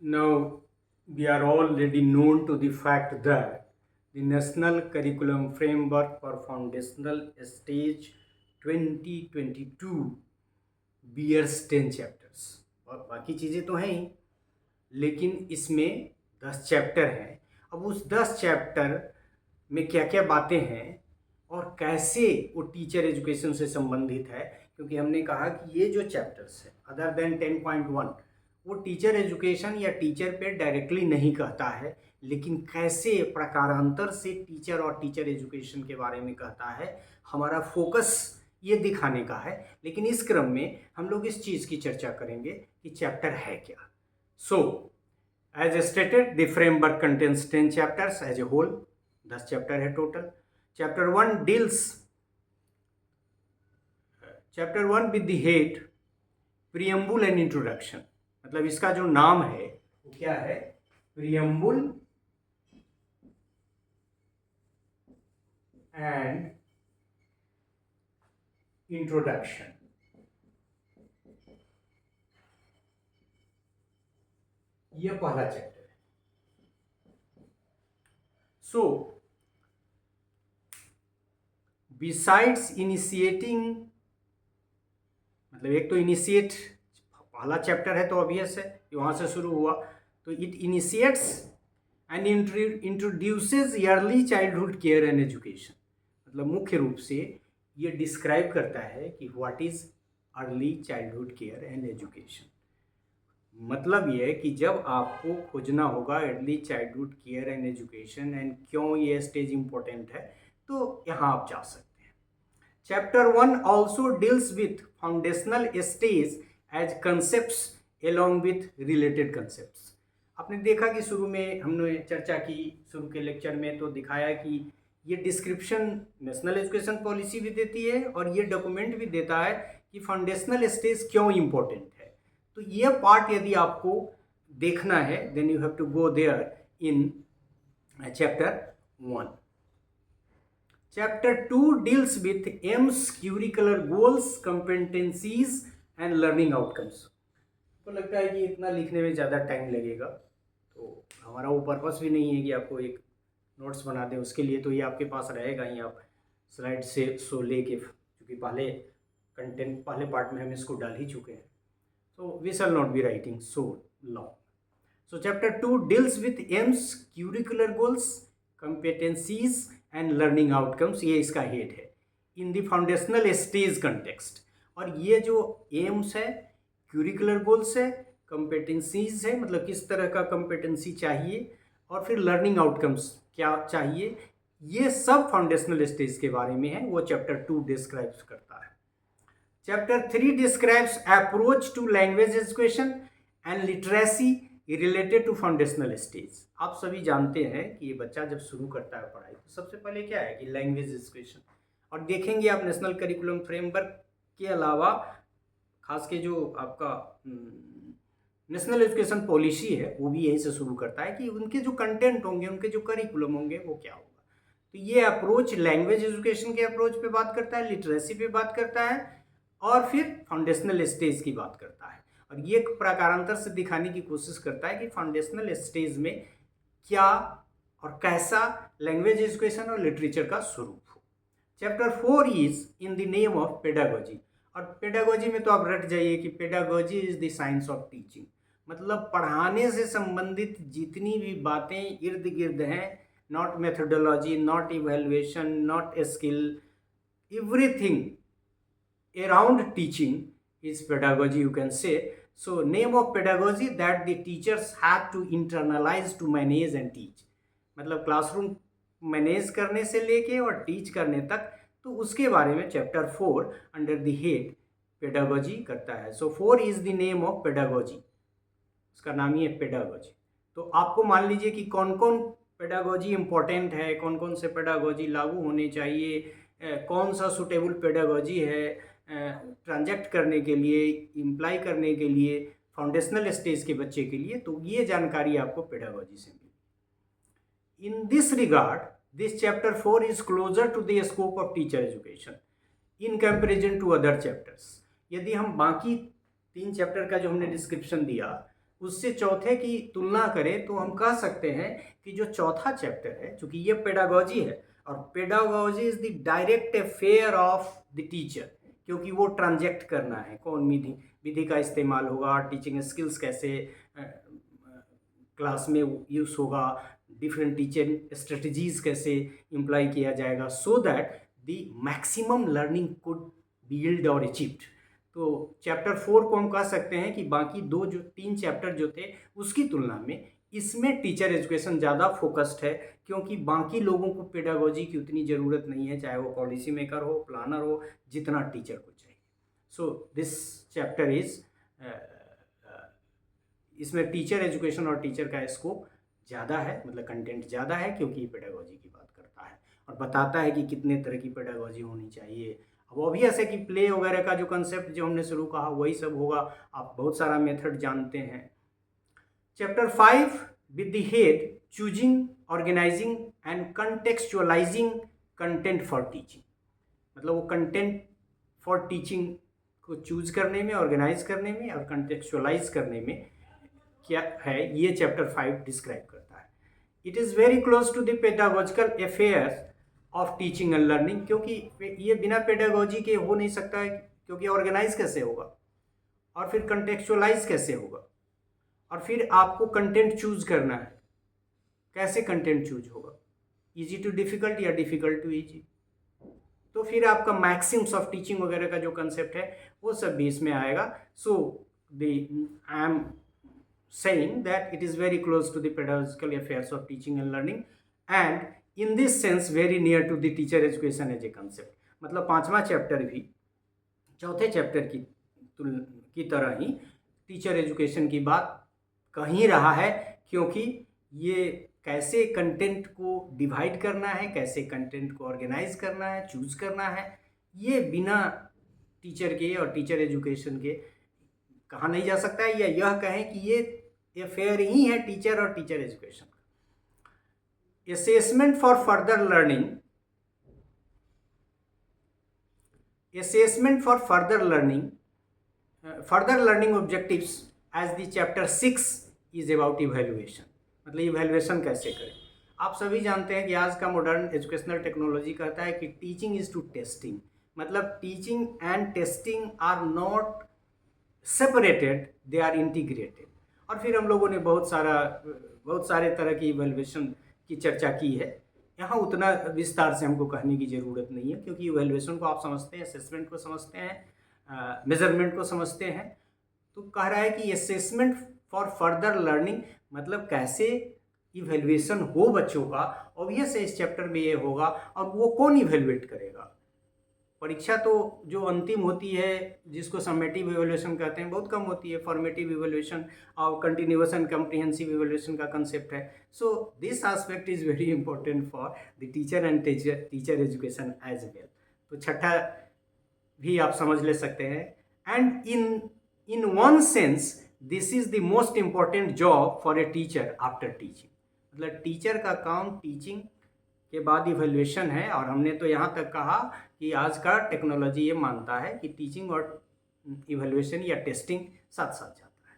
Now, we are already known to the fact that the National Curriculum Framework for Foundational Stage 2022 bears 10 chapters और बाकी चीज़ें तो हैं ही, लेकिन इसमें 10 चैप्टर हैं। अब उस 10 चैप्टर में क्या क्या बातें हैं और कैसे वो टीचर एजुकेशन से संबंधित है, क्योंकि हमने कहा कि ये जो चैप्टर्स है अदर देन 10.1 वो टीचर एजुकेशन या टीचर पे डायरेक्टली नहीं कहता है, लेकिन कैसे प्रकारांतर से टीचर और टीचर एजुकेशन के बारे में कहता है। हमारा फोकस ये दिखाने का है, लेकिन इस क्रम में हम लोग इस चीज़ की चर्चा करेंगे कि चैप्टर है क्या। So as stated the framework contains 10 chapters as a whole, 10 chapter है total. Chapter one with the head preamble and introduction, मतलब इसका जो नाम है वो क्या है, प्रियम्बुल एंड इंट्रोडक्शन। ये पहला चैप्टर है। सो बिसाइड्स इनिशिएटिंग, मतलब एक तो इनिशिएट पहला चैप्टर है तो ऑब्वियस है वहाँ से शुरू हुआ, तो it initiates and introduces early childhood care and education. मतलब मुख्य रूप से ये डिस्क्राइब करता है कि what is early childhood care and education. मतलब ये है कि जब आपको खोजना होगा early childhood care and education and क्यों ये स्टेज इम्पोर्टेंट है, तो यहाँ आप जा सकते हैं। Chapter one also deals with foundational stage as concepts along with related concepts. आपने देखा कि शुरू में हमने चर्चा की, शुरू के लेक्चर में तो दिखाया कि ये डिस्क्रिप्शन नेशनल एजुकेशन पॉलिसी भी देती है और ये डॉक्यूमेंट भी देता है कि फाउंडेशनल स्टेज क्यों इम्पोर्टेंट है। तो ये पार्ट यदि आपको देखना है then you have to go there in chapter one. Chapter two deals with aims, curricular goals, competencies and learning outcomes. तो लगता है कि इतना लिखने में ज़्यादा टाइम लगेगा, तो हमारा वो पर्पस भी नहीं है कि आपको एक नोट्स बना दें, उसके लिए तो ये आपके पास रहेगा ही, आप स्लाइड से सो लेके, क्योंकि पहले कंटेंट पहले पार्ट में हम इसको डाल ही चुके हैं, so we shall not be writing so long. So chapter 2 deals with aims, curricular goals, competencies and learning outcomes, ये इसका हेड है, in the foundational stage context। और ये जो एम्स है, क्यूरिकुलर गोल्स है, कंपेटेंसीज है, मतलब किस तरह का कंपेटेंसी चाहिए, और फिर लर्निंग आउटकम्स क्या चाहिए, ये सब फाउंडेशनल स्टेज के बारे में है, वो चैप्टर 2 डिस्क्राइब करता है। Chapter 3 describes approach to language education and literacy related to foundational stage. आप सभी जानते हैं कि ये बच्चा जब शुरू करता है पढ़ाई तो सबसे पहले क्या है कि लैंग्वेज एजुकेशन, और देखेंगे आप नेशनल करिकुलम फ्रेमवर्क के अलावा खास के जो आपका नेशनल एजुकेशन पॉलिसी है वो भी यहीं से शुरू करता है कि उनके जो कंटेंट होंगे, उनके जो करिकुलम होंगे वो क्या होगा। तो ये अप्रोच लैंग्वेज एजुकेशन के अप्रोच पे बात करता है, लिटरेसी पे बात करता है, और फिर फाउंडेशनल स्टेज की बात करता है, और ये प्रकारांतर से दिखाने की कोशिश करता है कि फाउंडेशनल स्टेज में क्या और कैसा लैंग्वेज एजुकेशन और लिटरेचर का स्वरूप हो। Chapter 4 is in the name of pedagogy, और पेडागोजी में तो आप रट जाइए कि pedagogy is the science of teaching, मतलब पढ़ाने से संबंधित जितनी भी बातें इर्द गिर्द हैं, not methodology, not evaluation, not skill, everything around teaching is pedagogy, you can say. So name of pedagogy that the teachers have to internalize to manage and teach, मतलब क्लासरूम मैनेज करने से लेके और टीच करने तक, तो उसके बारे में chapter 4 under the head pedagogy करता है। सो 4 is the name of pedagogy, उसका नाम ही है पेडागोजी। तो आपको मान लीजिए कि कौन कौन पेडागोजी इम्पोर्टेंट है, कौन कौन से पेडागोजी लागू होने चाहिए, कौन सा सुटेबल पेडागोजी है ट्रांजेक्ट करने के लिए, इम्प्लाई करने के लिए फाउंडेशनल स्टेज के बच्चे के लिए, तो ये जानकारी आपको पेडागोजी से मिली। In this regard this chapter 4 is closer to the scope of teacher education in comparison to other chapters. यदि हम बाकी 3 चैप्टर का जो हमने डिस्क्रिप्शन दिया उससे चौथे की तुलना करें तो हम कह सकते हैं कि जो चौथा चैप्टर है, चूंकि ये पेडागोजी है और pedagogy is the direct affair of the teacher, क्योंकि वो ट्रांजेक्ट करना है, कौन विधि विधि का इस्तेमाल होगा, टीचिंग स्किल्स कैसे क्लास में यूज होगा, डिफरेंट टीचिंग स्ट्रेटजीज कैसे इम्प्लाई किया जाएगा, so that the maximum learning could be yield और अचीव्ड। तो चैप्टर 4 को हम कह सकते हैं कि बाकी दो जो 3 चैप्टर जो थे उसकी तुलना में इसमें टीचर एजुकेशन ज़्यादा फोकस्ड है, क्योंकि बाकी लोगों को पेडागोजी की उतनी ज़रूरत नहीं है, चाहे वो पॉलिसी मेकर हो, प्लानर हो, जितना टीचर को चाहिए। सो दिस चैप्टर इज इसमें टीचर एजुकेशन और टीचर का स्कोप ज़्यादा है, मतलब कंटेंट ज़्यादा है, क्योंकि ये पेडागोजी की बात करता है और बताता है कि कितने तरह की पेडागोजी होनी चाहिए। अब ऑब्वियस है कि प्ले वगैरह का जो कंसेप्ट जो हमने शुरू कहा वही सब होगा, आप बहुत सारा मेथड जानते हैं। Chapter 5 with the head choosing, organizing and contextualizing content for teaching, मतलब वो कंटेंट फॉर टीचिंग को चूज करने में, ऑर्गेनाइज करने में और कंटेक्चुअलाइज करने में क्या है, ये चैप्टर 5 डिस्क्राइब करता है। It is very close to the pedagogical affairs of teaching and learning, क्योंकि ये बिना पेडागोजी के हो नहीं सकता है, क्योंकि ऑर्गेनाइज कैसे होगा और फिर कंटेक्चुअलाइज कैसे होगा और फिर आपको कंटेंट चूज करना है, कैसे कंटेंट चूज होगा, इजी टू डिफिकल्ट या डिफिकल्ट टू इजी, तो फिर आपका मैक्सिम्स ऑफ टीचिंग वगैरह का जो कंसेप्ट है वो सब भी इसमें आएगा। So I am saying that it is very close to the pedagogical affairs of teaching and learning and in this sense very near to the teacher education as a concept। मतलब 5वां chapter भी चौथे chapter की तरह ही teacher education की बात कह ही रहा है, क्योंकि ये कैसे कंटेंट को डिवाइड करना है, कैसे कंटेंट को ऑर्गेनाइज करना है, चूज करना है, ये बिना टीचर के और टीचर एजुकेशन के कहा नहीं जा सकता है, या यह कहें कि ये अफेयर ही है टीचर और टीचर एजुकेशन का। Assessment for further learning, assessment for further learning objectives as the chapter 6 is about evaluation, मतलब इवैल्यूएशन कैसे करें। आप सभी जानते हैं कि आज का मॉडर्न एजुकेशनल टेक्नोलॉजी कहता है कि टीचिंग इज टू टेस्टिंग, मतलब teaching and testing are not separated, they are integrated. और फिर हम लोगों ने बहुत सारे तरह की इवैल्यूएशन की चर्चा की है, यहाँ उतना विस्तार से हमको कहने की ज़रूरत नहीं है, क्योंकि इवैल्यूएशन को आप समझते हैं, असेसमेंट को समझते हैं, मेजरमेंट को समझते हैं। तो कह रहा है कि असेसमेंट फॉर फर्दर लर्निंग, मतलब कैसे इवैल्यूएशन हो बच्चों का, ऑब्वियस है इस चैप्टर में ये होगा। और वो कौन इवैल्यूएट करेगा? परीक्षा तो जो अंतिम होती है, जिसको समेटिव इवैल्यूएशन कहते हैं, बहुत कम होती है। फॉर्मेटिव इवैल्यूएशन और कंटिन्यूअस एंड कम्प्रिहेंसिव इवैल्यूएशन का कंसेप्ट है। So this aspect is very important for the teacher and teacher education as well. तो छठा भी आप समझ ले सकते हैं। And in one sense this is the most important job for a teacher after teaching, मतलब टीचर का काम टीचिंग के बाद इवैल्यूएशन है। और हमने तो यहाँ तक कहा कि आज का टेक्नोलॉजी ये मानता है कि टीचिंग और इवैल्यूएशन या टेस्टिंग साथ साथ जाता है।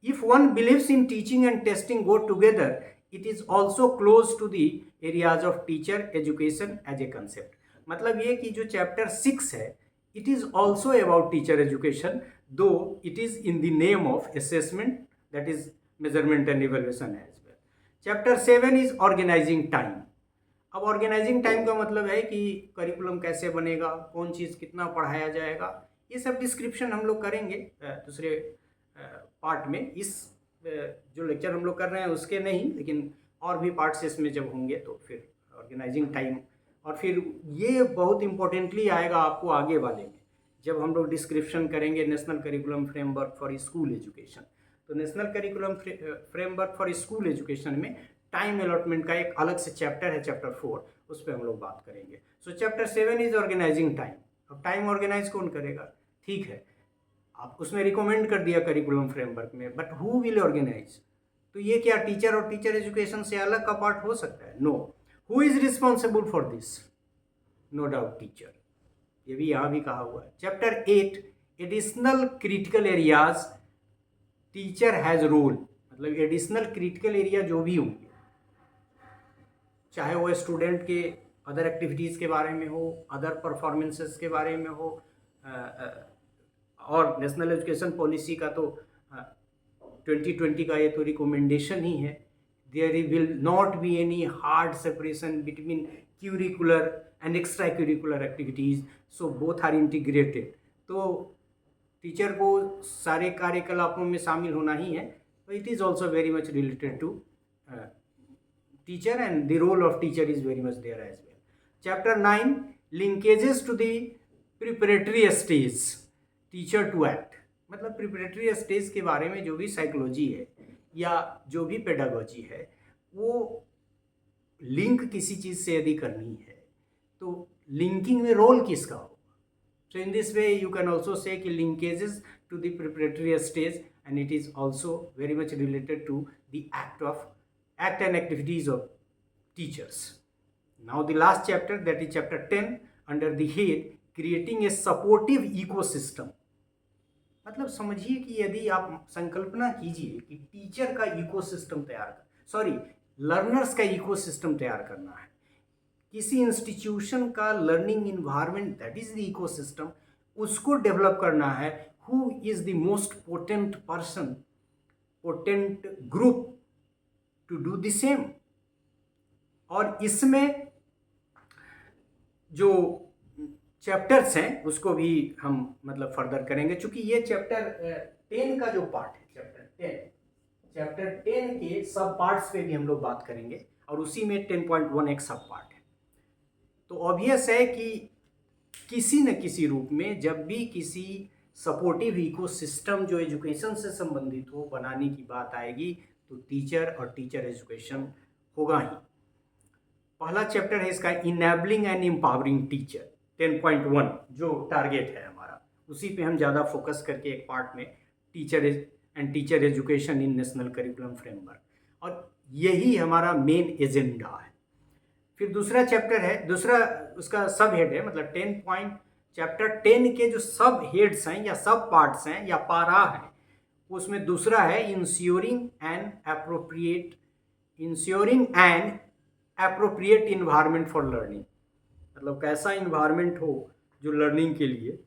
If one believes in teaching and testing go together, it is also close to the areas of teacher education as a concept. मतलब ये कि जो चैप्टर 6 है, it is also about teacher education, though it is in the name of assessment, that is measurement and evaluation as well. Chapter 7 is organizing time. अब organizing time का मतलब है कि करिकुलम कैसे बनेगा, कौन चीज़ कितना पढ़ाया जाएगा, ये सब डिस्क्रिप्शन हम लोग करेंगे दूसरे पार्ट में। इस जो लेक्चर हम लोग कर रहे हैं उसके नहीं, लेकिन और भी पार्ट्स इसमें जब होंगे तो फिर ऑर्गेनाइजिंग टाइम। और फिर ये बहुत इंपॉर्टेंटली आएगा आपको आगे वाले में, जब हम लोग डिस्क्रिप्शन करेंगे national curriculum framework for school education. तो national curriculum framework for school education में टाइम अलॉटमेंट का एक अलग से चैप्टर है, चैप्टर 4, उस पर हम लोग बात करेंगे। So chapter 7 is organizing time. अब टाइम ऑर्गेनाइज कौन करेगा? ठीक है, आप उसमें रिकमेंड कर दिया करिकुलम फ्रेमवर्क में, बट हु विल ऑर्गेनाइज? तो ये क्या टीचर और टीचर एजुकेशन से अलग का पार्ट हो सकता है? No. Who is responsible for this? No doubt teacher, ये भी यहाँ भी कहा हुआ है। Chapter 8 additional critical areas teacher has role, मतलब एडिशनल क्रिटिकल एरिया जो भी होंगे, चाहे वो स्टूडेंट के अदर एक्टिविटीज़ के बारे में हो, अदर परफॉर्मेंसेस के बारे में हो, और नेशनल एजुकेशन पॉलिसी का तो 2020 का ये तो रिकमेंडेशन ही है, there will not be any hard separation between curricular and extra curricular activities, so both are integrated. तो टीचर को सारे कार्यकलापों में शामिल होना ही है, तो it is also very much related to teacher, and the role of teacher is very much there as well. Chapter 9, linkages to the preparatory stage, teacher to act, मतलब प्रिपरेटरी स्टेज के बारे में जो भी साइकोलॉजी है या जो भी पेडागोजी है, वो लिंक किसी चीज़ से यदि करनी है तो लिंकिंग में रोल किसका होगा। So in this way you can also say कि linkages to the preparatory stage, and it is also very much related to the act and activities of teachers. Now the last chapter, that is chapter 10, under the head creating a supportive ecosystem, मतलब समझिए कि यदि आप संकल्पना कीजिए कि teacher का ecosystem learners का इकोसिस्टम तैयार करना है, किसी इंस्टीट्यूशन का learning environment, that is the ecosystem, उसको डेवलप करना है। Who is the most potent person, potent group to do the same. और इसमें जो चैप्टर्स हैं उसको भी हम मतलब फर्दर करेंगे, क्योंकि ये चैप्टर 10 का जो पार्ट है, चैप्टर 10 के सब पार्ट्स पे भी हम लोग बात करेंगे, और उसी में 10.1 एक सब पार्ट है। तो ऑब्वियस है कि किसी न किसी रूप में जब भी किसी सपोर्टिव इकोसिस्टम जो एजुकेशन से संबंधित हो बनाने की बात आएगी तो टीचर और टीचर एजुकेशन होगा ही। पहला चैप्टर है इसका इनेबलिंग एंड एम्पावरिंग टीचर, 10.1 जो टारगेट है हमारा, उसी पे हम ज़्यादा फोकस करके एक पार्ट में teacher and teacher education in national curriculum framework, और यही हमारा मेन एजेंडा है। फिर दूसरा चैप्टर है, दूसरा उसका सब हेड है, मतलब चैप्टर 10 के जो सब हेड्स हैं या सब पार्ट्स हैं या पारा हैं, उसमें दूसरा है ensuring N appropriate environment for learning, मतलब कैसा इन्वायरमेंट हो जो लर्निंग के लिए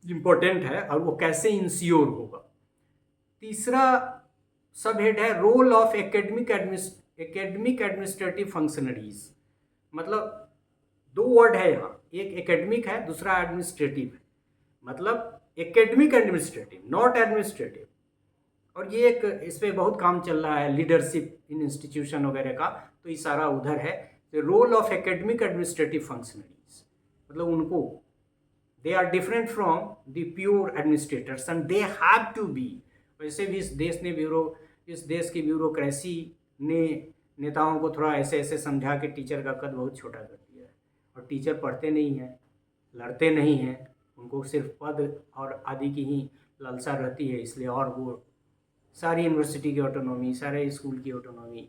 इम्पोर्टेंट है और वो कैसे इंश्योर होगा। तीसरा सब हेड है role of academic administrative functionaries, मतलब दो वर्ड है यहाँ, एक एकेडमिक है दूसरा एडमिनिस्ट्रेटिव है, मतलब एकेडमिक एडमिनिस्ट्रेटिव नॉट एडमिनिस्ट्रेटिव, और ये एक इस पर बहुत काम चल रहा है लीडरशिप इन इंस्टीट्यूशन वगैरह का, तो ये सारा उधर है। तो role of academic administrative functionaries, मतलब उनको they are different from the pure administrators and they have to be. वैसे भी इस देश की ब्यूरोक्रेसी ने नेताओं को थोड़ा ऐसे ऐसे समझा के टीचर का कद बहुत छोटा कर दिया है, और टीचर पढ़ते नहीं हैं, लड़ते नहीं हैं, उनको सिर्फ पद और आदि की ही लालसा रहती है, इसलिए और वो सारी यूनिवर्सिटी की ऑटोनॉमी, सारे स्कूल की ऑटोनॉमी,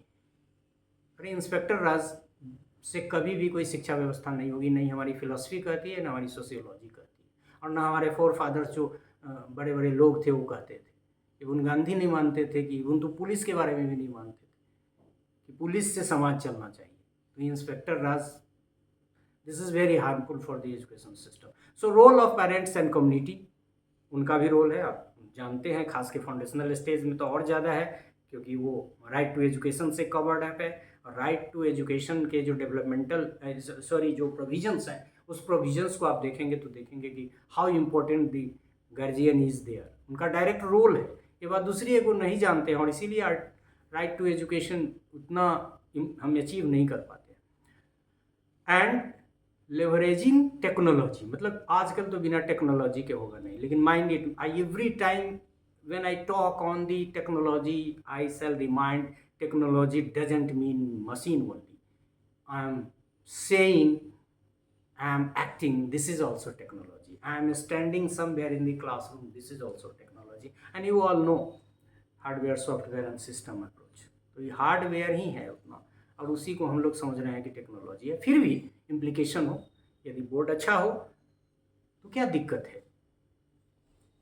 अरे इंस्पेक्टर राज से कभी भी कोई शिक्षा व्यवस्था नहीं होगी, नहीं हमारी फिलॉसफी कहती है, ना हमारी सोशियोलॉजी कहती है, और ना हमारे फोर फादर्स जो बड़े बड़े लोग थे वो कहते थे। इवन गांधी नहीं मानते थे कि इवन तो पुलिस के बारे में भी नहीं मानते थे कि पुलिस से समाज चलना चाहिए। तो inspector raj, this is very harmful for the education system. So role of parents and community, उनका भी रोल है, आप जानते हैं, खास के फाउंडेशनल स्टेज में तो और ज़्यादा है, क्योंकि वो राइट टू एजुकेशन से कवर्ड अप है, और राइट टू एजुकेशन के जो जो प्रोविजंस हैं, उस प्रोविजंस को आप देखेंगे तो देखेंगे कि how important the guardian is there, उनका डायरेक्ट रोल है। ये बात दूसरी है वो नहीं जानते हैं, और इसीलिए राइट टू एजुकेशन उतना हम अचीव नहीं कर पाते। एंड लेवरेजिंग टेक्नोलॉजी, मतलब आजकल तो बिना टेक्नोलॉजी के होगा नहीं, लेकिन mind it, I every time when I talk on the technology I sell the mind technology doesn't mean machine only, I am saying, I am acting, this is also technology, I am standing somewhere in the classroom, this is also technology, and you all know hardware software and system approach, तो ये hardware ही है उतना, और उसी को हम लोग समझ रहे हैं कि टेक्नोलॉजी है। फिर भी इम्प्लीकेशन हो, यदि बोर्ड अच्छा हो तो क्या दिक्कत है,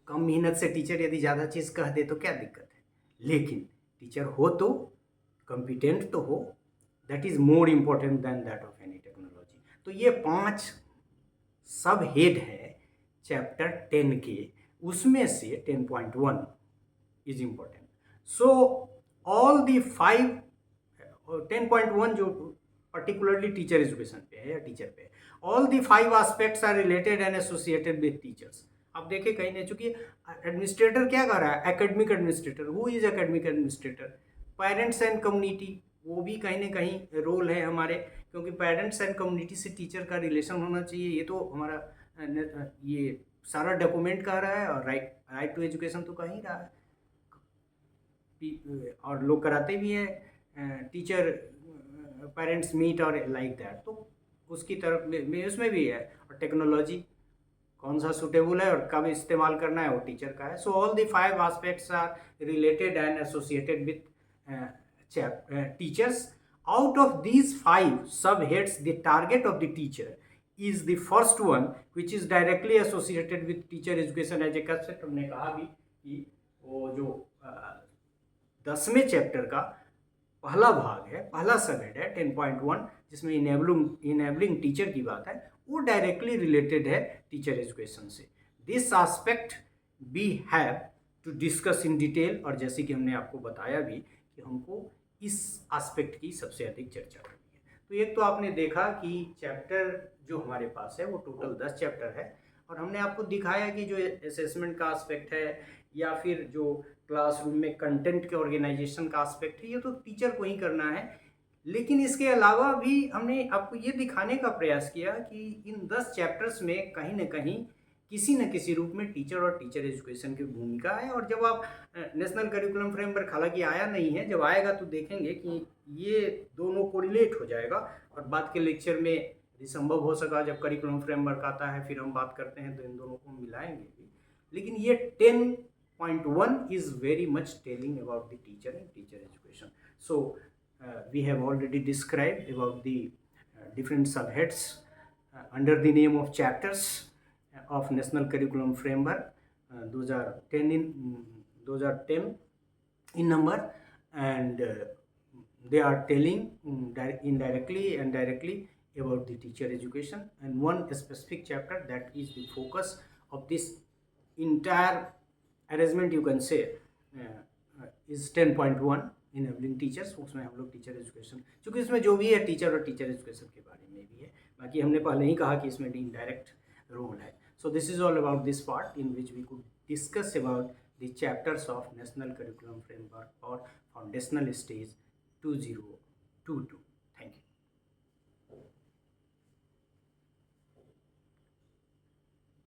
कम मेहनत से टीचर यदि ज़्यादा चीज़ कह दे तो क्या दिक्कत है, लेकिन टीचर हो तो कॉम्पिटेंट तो हो, that is more important then that of any technology. तो ये 5 सब हेड है चैप्टर 10 के, उसमें से 10.1 is important. So all the 5 10.1 जो पर्टिकुलरली टीचर एजुकेशन पे है या टीचर पे, all the 5 aspects are related and associated with teachers. अब देखिए कहीं नहीं, चूंकि एडमिनिस्ट्रेटर क्या कर रहा है, academic administrator, who is academic administrator, parents and community, वो भी कहीं ना कहीं रोल है हमारे, क्योंकि पेरेंट्स एंड कम्युनिटी से टीचर का रिलेशन होना चाहिए। ये तो हमारा ये सारा डॉक्यूमेंट कह रहा है, और राइट टू एजुकेशन तो कह ही रहा है, और लोग कराते भी हैं टीचर पेरेंट्स मीट और लाइक दैट, तो उसकी तरफ में उसमें भी है। और टेक्नोलॉजी कौन सा सूटेबल है और कब इस्तेमाल करना है वो टीचर का है। So all the 5 aspects are related and associated with teachers. Out of these 5 subheads, the target of the teacher is the first one, which is directly associated with teacher education as a concept। हमने कहा भी कि वो जो 10वें chapter का पहला भाग है, पहला सबहेड है 10.1, जिसमें इनेबलिंग टीचर की बात है, वो डायरेक्टली रिलेटेड है टीचर एजुकेशन से। This aspect we have to discuss in detail, और जैसे कि हमने आपको बताया भी कि हमको इस एस्पेक्ट की सबसे अधिक चर्चा करनी है। तो एक तो आपने देखा कि चैप्टर जो हमारे पास है वो टोटल 10 चैप्टर है, और हमने आपको दिखाया कि जो असेसमेंट का एस्पेक्ट है या फिर जो क्लासरूम में कंटेंट के ऑर्गेनाइजेशन का एस्पेक्ट है, ये तो टीचर को ही करना है। लेकिन इसके अलावा भी हमने आपको ये दिखाने का प्रयास किया कि इन 10 चैप्टर्स में कहीं ना कहीं किसी न किसी रूप में टीचर और टीचर एजुकेशन की भूमिका है। और जब आप नेशनल करिकुलम फ्रेमवर्क हालांकि आया नहीं है, जब आएगा तो देखेंगे कि ये दोनों कोरिलेट हो जाएगा, और बाद के लेक्चर में यदि संभव हो सका जब करिकुलम फ्रेमवर्क आता है फिर हम बात करते हैं तो इन दोनों को मिलाएंगे भी। लेकिन ये 10.1 is very much telling about the teacher and teacher education. So we have already described about the different subheads under the name of chapters of National Curriculum Framework. Those are 10 in number, and they are telling indirectly and directly about the teacher education. And one specific chapter that is the focus of this entire arrangement, you can say, is 10.1 enabling teachers। उसमें हम लोग teacher education, क्योंकि इसमें जो भी है teacher और teacher education के बारे में भी है, बाकी हमने पहले ही कहा कि इसमें इनडायरेक्ट रोल है। So this is all about this part in which we could discuss about the chapters of national curriculum framework और फाउंडेशनल स्टेज 2022।